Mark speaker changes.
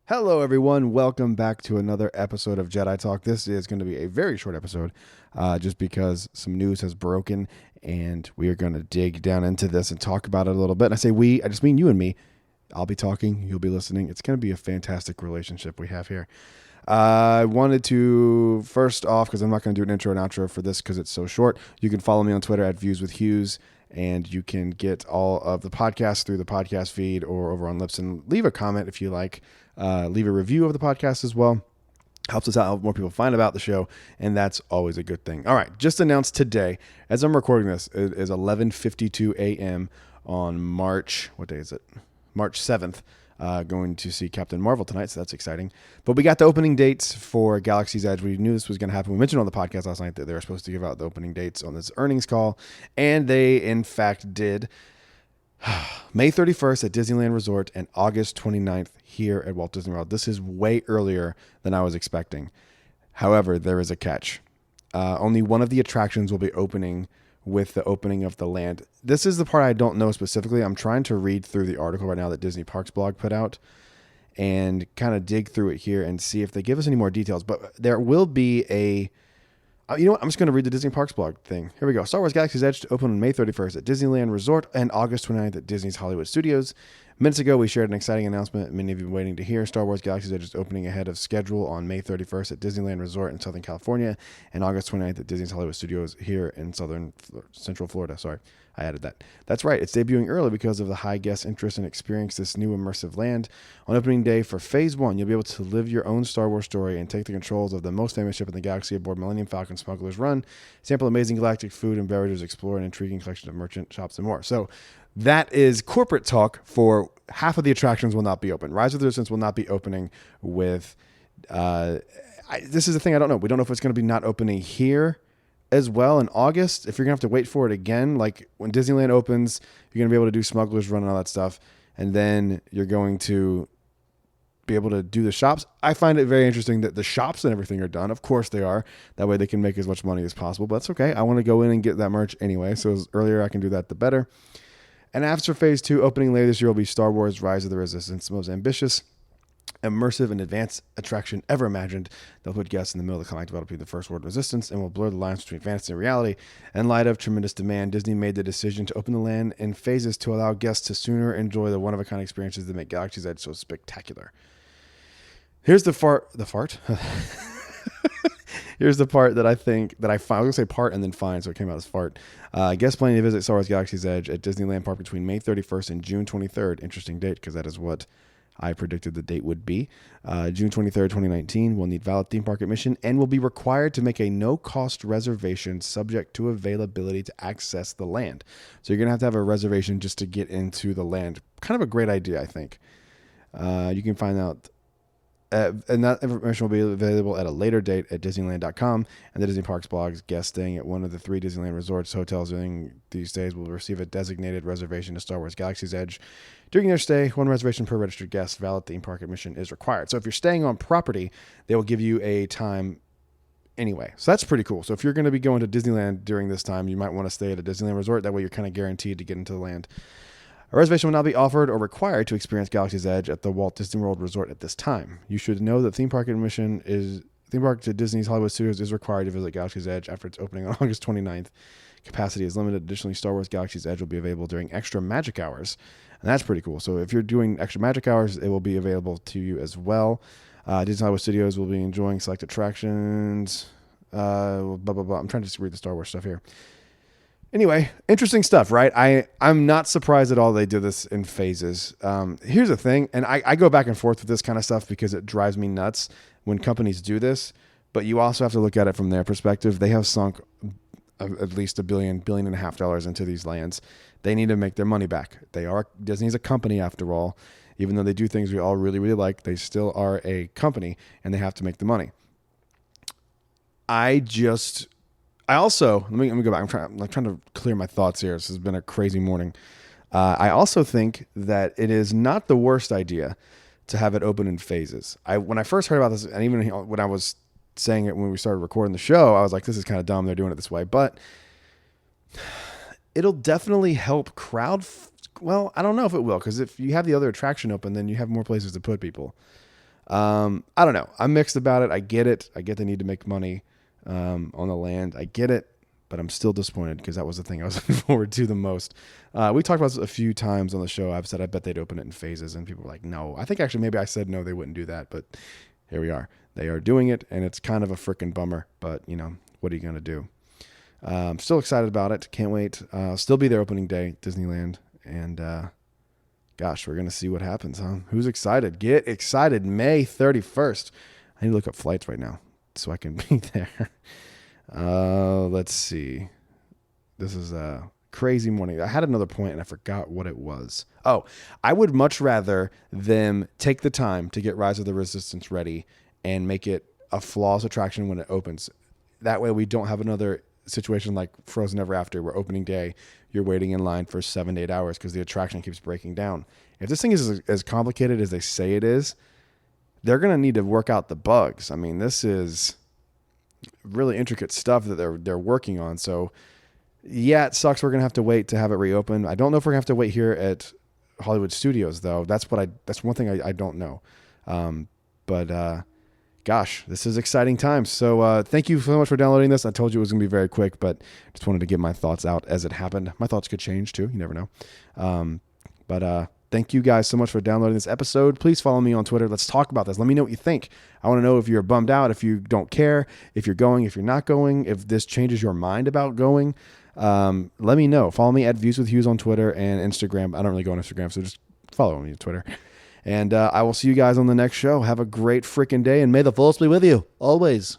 Speaker 1: Hello, everyone. Welcome back to another episode of Jedi Talk. This is going to be a very short episode just because some news has broken, and we are going to dig down into this and talk about it a little bit. And I say we, I just mean you and me. I'll be talking, you'll be listening. It's going to be a fantastic relationship we have here. I wanted to, first off, because I'm not going to do an intro and outro for this because it's so short, you can follow me on Twitter at Views with Hughes. And you can get all of the podcasts through the podcast feed or over on Libsyn. Leave a comment if you like. Leave a review of the podcast as well. Helps us out, help more people find about the show, and that's always a good thing. All right, just announced today, as I'm recording this, it is 11:52 a.m. on March, what day is it? March 7th. Going to see Captain Marvel tonight, so that's exciting. But we got the opening dates for Galaxy's Edge. We knew this was going to happen. We mentioned on the podcast last night that they were supposed to give out the opening dates on this earnings call, and they, in fact, did. May 31st at Disneyland Resort and August 29th here at Walt Disney World. This is way earlier than I was expecting. However, there is a catch. Only one of the attractions will be opening with the opening of the land. This is the part I don't know specifically. I'm trying to read through the article right now that Disney Parks blog put out and kind of dig through it here and see if they give us any more details. But there will be a... You know what? I'm just going to read the Disney Parks blog thing. Here we go. Star Wars Galaxy's Edge to open on May 31st at Disneyland Resort and August 29th at Disney's Hollywood Studios. Minutes ago, we shared an exciting announcement many of you have been waiting to hear. Star Wars Galaxy's Edge is opening ahead of schedule on May 31st at Disneyland Resort in Southern California and August 29th at Disney's Hollywood Studios here in Central Florida. Sorry, I added that. That's right. It's debuting early because of the high guest interest and experience this new immersive land. On opening day for Phase 1, you'll be able to live your own Star Wars story and take the controls of the most famous ship in the galaxy aboard Millennium Falcon Smuggler's Run, sample amazing galactic food and beverages, explore an intriguing collection of merchant shops and more. So that is corporate talk for half of the attractions will not be open. Rise of the Resistance will not be opening with... this is the thing I don't know. We don't know if it's going to be not opening here as well in August. If you're going to have to wait for it again, like when Disneyland opens, you're going to be able to do Smuggler's Run and all that stuff. And then you're going to be able to do the shops. I find it very interesting that the shops and everything are done. Of course they are. That way they can make as much money as possible. But that's okay. I want to go in and get that merch anyway. So as earlier I can do that, the better. And after Phase 2, opening later this year, will be Star Wars Rise of the Resistance, the most ambitious, immersive, and advanced attraction ever imagined. They'll put guests in the middle of the conflict developing the First World Resistance and will blur the lines between fantasy and reality. In light of tremendous demand, Disney made the decision to open the land in phases to allow guests to sooner enjoy the one-of-a-kind experiences that make Galaxy's Edge so spectacular. Here's the fart. Here's the part that I think that I find. I was going to say part and then find, so it came out as fart. Guests planning to visit Star Wars Galaxy's Edge at Disneyland Park between May 31st and June 23rd. Interesting date because that is what I predicted the date would be. June 23rd, 2019 will need valid theme park admission and will be required to make a no-cost reservation subject to availability to access the land. So you're going to have a reservation just to get into the land. Kind of a great idea, I think. You can find out... and that information will be available at a later date at Disneyland.com. And the Disney Parks blogs, guests staying at one of the 3 Disneyland resorts hotels during these days will receive a designated reservation to Star Wars Galaxy's Edge. During their stay, 1 reservation per registered guest. Valid theme park admission is required. So if you're staying on property, they will give you a time anyway. So that's pretty cool. So if you're going to be going to Disneyland during this time, you might want to stay at a Disneyland resort. That way you're kind of guaranteed to get into the land. A reservation will not be offered or required to experience Galaxy's Edge at the Walt Disney World Resort at this time. You should know that theme park to Disney's Hollywood Studios is required to visit Galaxy's Edge after its opening on August 29th. Capacity is limited. Additionally, Star Wars Galaxy's Edge will be available during extra magic hours. And that's pretty cool. So if you're doing extra magic hours, it will be available to you as well. Disney Hollywood Studios will be enjoying select attractions. Blah, blah, blah. I'm trying to just read the Star Wars stuff here. Anyway, interesting stuff, right? I'm not surprised at all they did this in phases. Here's the thing, and I go back and forth with this kind of stuff because it drives me nuts when companies do this, but you also have to look at it from their perspective. They have sunk at least $1.5 billion into these lands. They need to make their money back. Disney's a company after all. Even though they do things we all really, really like, they still are a company and they have to make the money. I also, let me go back. I'm trying to clear my thoughts here. This has been a crazy morning. I also think that it is not the worst idea to have it open in phases. When I first heard about this, and even when I was saying it when we started recording the show, I was like, this is kind of dumb. They're doing it this way. But it'll definitely help well, I don't know if it will, because if you have the other attraction open, then you have more places to put people. I don't know. I'm mixed about it. I get it. I get they need to make money on the land. I get it, but I'm still disappointed because that was the thing I was looking forward to the most. We talked about this a few times on the show. I've said I bet they'd open it in phases, and people were like, no. I think actually maybe I said no, they wouldn't do that, but here we are. They are doing it, and it's kind of a freaking bummer, but, what are you going to do? I'm still excited about it. Can't wait. Still be there opening day, Disneyland, and gosh, we're going to see what happens, huh? Who's excited? Get excited. May 31st. I need to look up flights right now so I can be there. Let's see. This is a crazy morning. I had another point and I forgot what it was. Oh, I would much rather them take the time to get Rise of the Resistance ready and make it a flawless attraction when it opens. That way we don't have another situation like Frozen Ever After, where opening day you're waiting in line for 7 to 8 hours because the attraction keeps breaking down. If this thing is as complicated as they say it is, they're going to need to work out the bugs. I mean, this is really intricate stuff that they're working on. So yeah, it sucks. We're going to have to wait to have it reopen. I don't know if we're going to have to wait here at Hollywood Studios though. That's one thing I don't know. But gosh, this is exciting times. So thank you so much for downloading this. I told you it was going to be very quick, but just wanted to get my thoughts out as it happened. My thoughts could change too. You never know. But thank you guys so much for downloading this episode. Please follow me on Twitter. Let's talk about this. Let me know what you think. I want to know if you're bummed out, if you don't care, if you're going, if you're not going, if this changes your mind about going. Let me know. Follow me at Views with Hughes on Twitter and Instagram. I don't really go on Instagram, so just follow me on Twitter. And I will see you guys on the next show. Have a great freaking day, and may the force be with you always.